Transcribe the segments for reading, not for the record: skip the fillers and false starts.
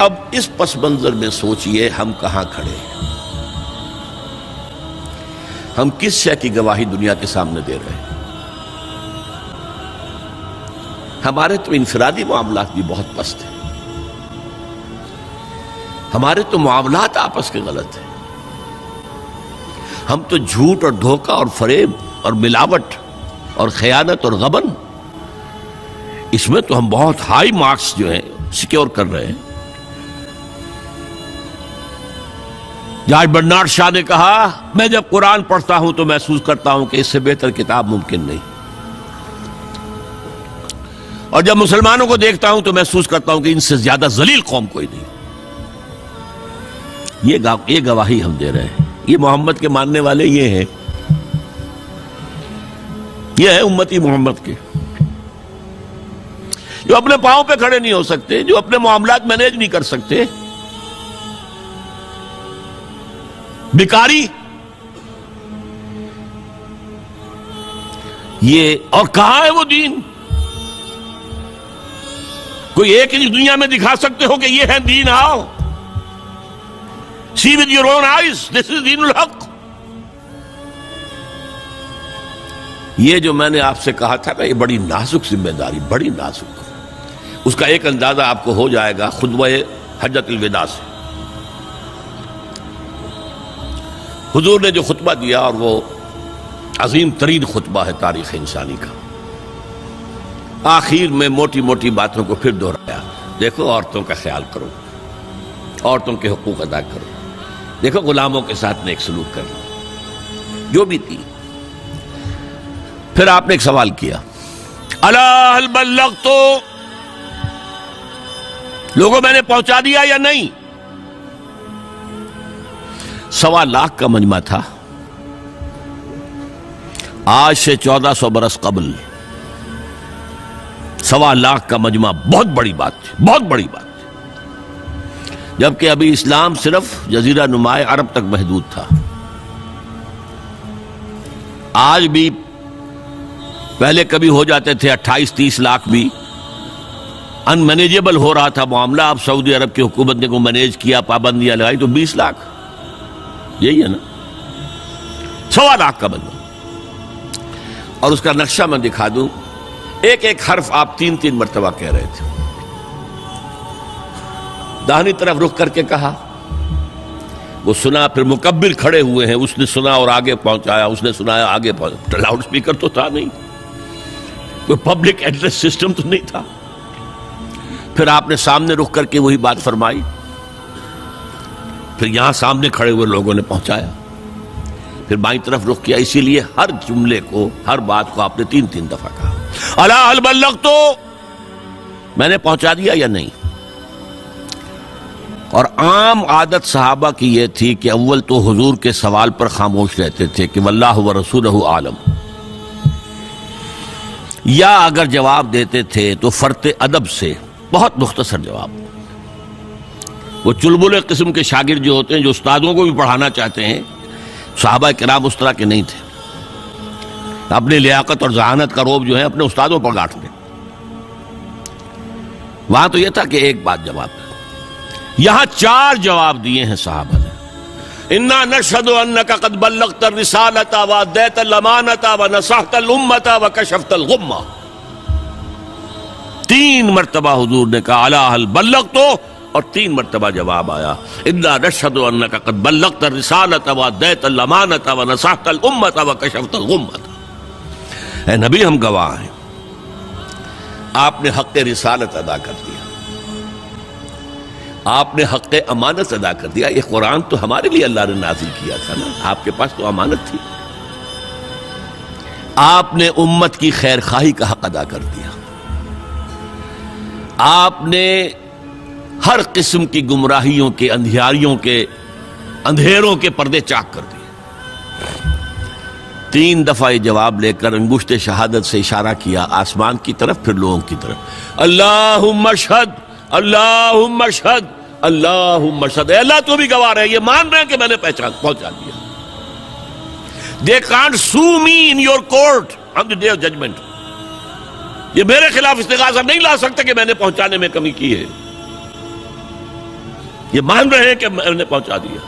اب اس پس منظر میں سوچئے ہم کہاں کھڑے ہیں، ہم کس شے کی گواہی دنیا کے سامنے دے رہے ہیں؟ ہمارے تو انفرادی معاملات بھی بہت پست ہیں، ہمارے تو معاملات آپس کے غلط ہیں، ہم تو جھوٹ اور دھوکہ اور فریب اور ملاوٹ اور خیانت اور غبن، اس میں تو ہم بہت ہائی مارکس جو ہیں سیکیور کر رہے ہیں۔ جارج برنارڈ شاہ نے کہا، میں جب قرآن پڑھتا ہوں تو محسوس کرتا ہوں کہ اس سے بہتر کتاب ممکن نہیں، اور جب مسلمانوں کو دیکھتا ہوں تو محسوس کرتا ہوں کہ ان سے زیادہ ذلیل قوم کوئی نہیں۔ یہ گواہی ہم دے رہے ہیں، یہ محمد کے ماننے والے یہ ہیں، یہ ہے امتی محمد کے، جو اپنے پاؤں پہ کھڑے نہیں ہو سکتے، جو اپنے معاملات مینیج نہیں کر سکتے، بیکاری، یہ اور کہاں ہے وہ دین؟ کوئی ایک ہی دنیا میں دکھا سکتے ہو کہ یہ ہے دین؟ آؤ see with your own eyes, this is دین الحق۔ یہ جو میں نے آپ سے کہا تھا نا، یہ بڑی نازک ذمہ داری، بڑی نازک، اس کا ایک اندازہ آپ کو ہو جائے گا خطبہ حجۃ الوداع سے۔ حضور نے جو خطبہ دیا، اور وہ عظیم ترین خطبہ ہے تاریخ انسانی کا، آخر میں موٹی موٹی باتوں کو پھر دہرایا۔ دیکھو عورتوں کا خیال کرو، عورتوں کے حقوق ادا کرو، دیکھو غلاموں کے ساتھ نیک سلوک کرنا، جو بھی تھی۔ پھر آپ نے ایک سوال کیا، الا هل بلغت، لوگوں میں نے پہنچا دیا یا نہیں؟ 1.25 لاکھ کا مجمع تھا، آج سے 1400 برس قبل 1.25 لاکھ کا مجمع بہت بڑی بات تھی، بہت بڑی بات تھی، جبکہ ابھی اسلام صرف جزیرہ نما عرب تک محدود تھا۔ آج بھی پہلے کبھی ہو جاتے تھے 28-30 لاکھ بھی، ان مینیجیبل ہو رہا تھا معاملہ۔ اب سعودی عرب کی حکومت نے کو مینیج کیا، پابندیاں لگائی تو 20 لاکھ، یہی ہے نا 1.25 لاکھ کا مجمع۔ اور اس کا نقشہ میں دکھا دوں، ایک ایک حرف آپ 3 مرتبہ کہہ رہے تھے۔ داہنی طرف رخ کر کے کہا، وہ سنا، پھر مکبر کھڑے ہوئے ہیں، اس نے سنا اور آگے پہنچایا، اس نے سنایا آگے پہنچایا۔ لاؤڈ سپیکر تو تھا نہیں، کوئی پبلک ایڈریس سسٹم تو نہیں تھا۔ پھر آپ نے سامنے رخ کر کے وہی بات فرمائی، پھر یہاں سامنے کھڑے ہوئے لوگوں نے پہنچایا، پھر بائیں طرف رخ کیا۔ اسی لیے ہر جملے کو، ہر بات کو آپ نے 3 دفعہ کہا، الا هل بلغت، میں نے پہنچا دیا یا نہیں؟ اور عام عادت صحابہ کی یہ تھی کہ اول تو حضور کے سوال پر خاموش رہتے تھے کہ واللہ ورسولہ عالم، یا اگر جواب دیتے تھے تو فرط ادب سے بہت مختصر جواب۔ وہ چلبلے قسم کے شاگرد جو ہوتے ہیں، جو استادوں کو بھی پڑھانا چاہتے ہیں، صحابہ کرام اس طرح کے نہیں تھے، اپنی لیاقت اور ذہانت کا روب جو ہے اپنے استادوں پر گاٹھ دیں۔ وہاں تو یہ تھا کہ ایک بات جواب، یہاں 4 جواب دیے ہیں صحابہ نے۔ انا نشہد انک قد بلغت الرسالۃ وادیت الامانۃ ونصحت الامۃ وکشفت الغمۃ۔ 3 مرتبہ حضور نے کہا الا هل بلغت، اور 3 مرتبہ جواب آیا انا نشہد انک قد بلغت الرسالۃ وادیت الامانۃ ونصحت الامۃ وکشفت الغمۃ۔ اے نبی، ہم گواہ ہیں، آپ نے حق رسالت ادا کر دیا، آپ نے حق امانت ادا کر دیا۔ یہ قرآن تو ہمارے لیے اللہ نے نازل کیا تھا نا، آپ کے پاس تو امانت تھی۔ آپ نے امت کی خیر خواہی کا حق ادا کر دیا، آپ نے ہر قسم کی گمراہیوں کے، اندھیاریوں کے، اندھیروں کے پردے چاک کر دیے۔ 3 دفعہ یہ جواب لے کر انگشت شہادت سے اشارہ کیا آسمان کی طرف، پھر لوگوں کی طرف، اللہم اشہد، اللہم اشہد، اللہم اشہد۔ اے اللہ تو بھی گواہ ہے، یہ مان رہے ہیں کہ میں نے پہنچا دیا۔ They can't sue me in your court on the day of judgment۔ یہ میرے خلاف استغاثہ نہیں لا سکتے کہ میں نے پہنچانے میں کمی کی ہے۔ یہ مان رہے ہیں کہ میں نے پہنچا دیا.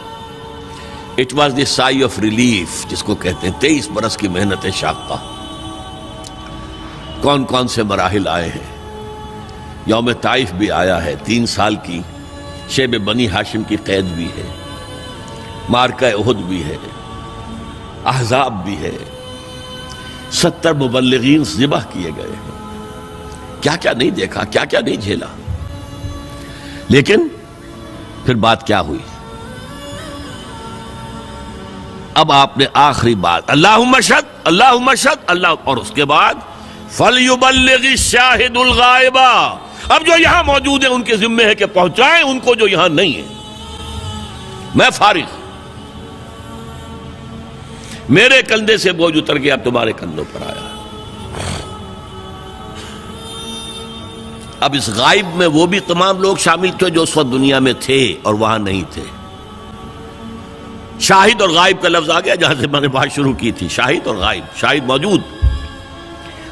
It was the sigh of relief جس کو کہتے ہیں. 23 برس کی محنت شاقہ. کون کون سے مراحل آئے ہیں. یوم طائف بھی آیا ہے, 3 سال کی شیب بنی ہاشم کی قید بھی ہے, معرکہ احد بھی ہے, احزاب بھی ہے, 70 مبلغین ذبح کیے گئے ہیں. کیا کیا نہیں دیکھا, کیا کیا نہیں جھیلا. لیکن پھر بات کیا ہوئی؟ اب آپ نے آخری بات اللہم اشہد اللہم اشہد اللہ, اور اس کے بعد فَلْيُبَلِّغِ الشَّاهِدُ الْغَائِبَ. اب جو یہاں موجود ہیں ان کے ذمے ہے کہ پہنچائیں ان کو جو یہاں نہیں ہے. میں فارغ, میرے کندھے سے بوجھ اتر گیا, اب تمہارے کندھوں پر آیا. اب اس غائب میں وہ بھی تمام لوگ شامل تھے جو اس وقت دنیا میں تھے اور وہاں نہیں تھے. شاہد اور غائب کا لفظ آ گیا جہاں سے میں نے بات شروع کی تھی. شاہد اور غائب, شاہد موجود.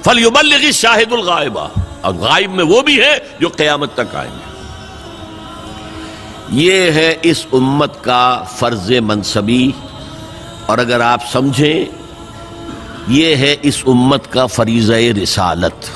فَلْيُبَلِّغِ الشَّاهِدُ الْغَائِبَ, اور غائب میں وہ بھی ہے جو قیامت تک آئیں گے. یہ ہے اس امت کا فرض منصبی, اور اگر آپ سمجھیں یہ ہے اس امت کا فریضہ رسالت.